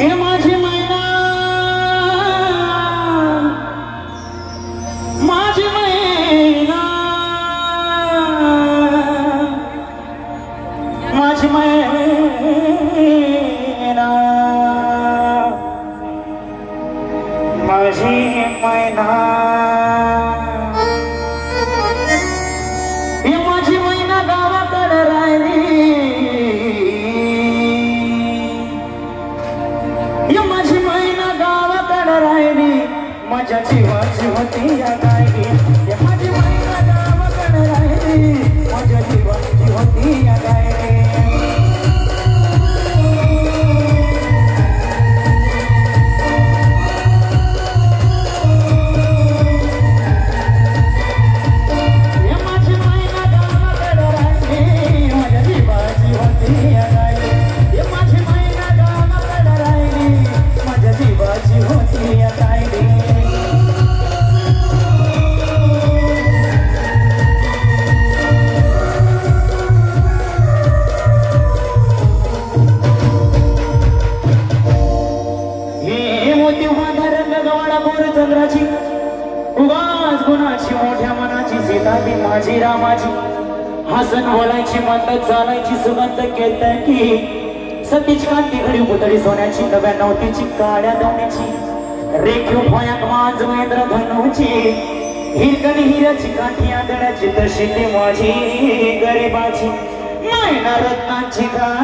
हे माझी मैना माझी मैना माझी मैना माझी मैना हे माझी मैना गावाकडे राहिली हे माझी मैना गावाकडे राहिली माझ्या जीवाची होती या गायली हे माझी मैना गावाकडे राहिली माझ्या जीवाची होती या गायली उगाच गुणाची मोठ्या मनाची सीता ती माझी रामाची हसन बोलायची म्हणत चालायची सुगंध केतकी सतीची कांती घडी पुतळी सोन्याची नव्या नवतीची काळ्या दवण्याची रेखीव भोयात माझ महेंद्र धनुची हिरकणी हिऱ्याची काठी आदळ्याची तशी ती माझी गरिबाची मैना रत्नाची गा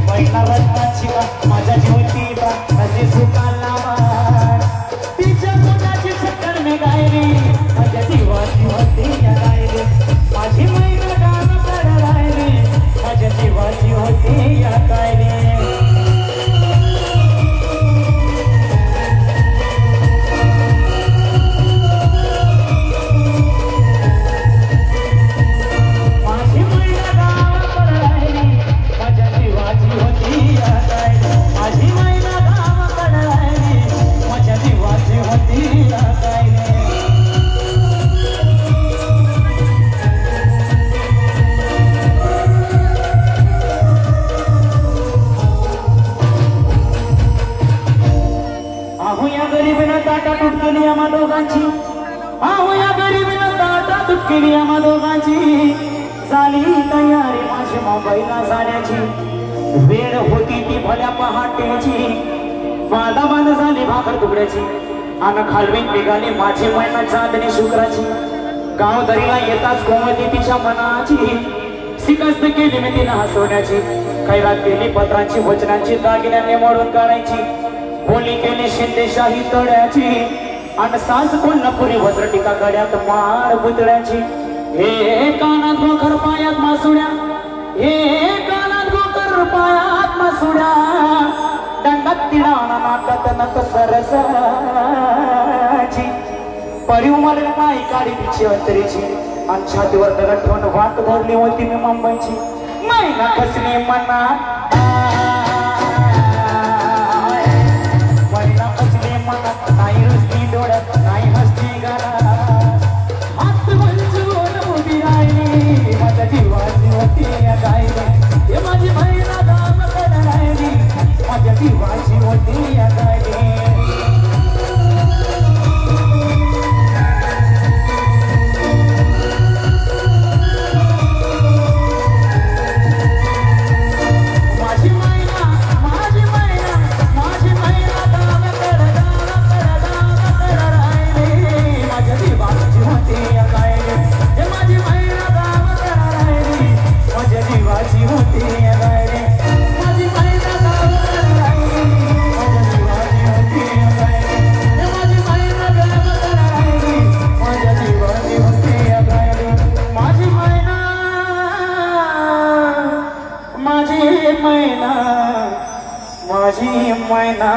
मैना रत्नाची गा माझ्या जीवती बा नदी सुखाला तिच्या पोटाची चक्कर मी गायली माझ्या जीवाची होती या गायली माझी मैना गावाकडे राहिली माझ्या जीवाची होती या गायली झाली तयारी माझी मुंबईला जाण्याची वेळ होती ती भल्या पहाटेची बांधाबांध झाली भाकर तुकड्याची अन खालवीन निघाली माझी मैना चांदणी शुक्राची गाव दरीला येताच कोमती तिच्या मनाची सिकस्त केली मी तिला हसवण्याची खैरात केली पत्रांची वचनांची दागिन्याने मोडून काढायची बोली केली शिंदेशाही तळ्याची अन सास कोल्हापुरी वज्र टीका गड्यात मार पुतळ्याची हे कानात गोकर पायात मासुड्या हे कानात गोकर पायात मासुड्या दंडात तिडाना नाकात नक सरसाची परी उमरल्या नाही काळी तिची अंतरीची आणि छातीवर दगड ठेवून वाट धरली होती मी मुंबईची मैना खसली मना मैना खसली मना नाही रुसली डोळ्यात नाही हसली गाला माझ्या जीवाची होती या गायली हे माझी मैना गावाकडे राहिली माझ्या जीवाची होती या गायली माझी मैना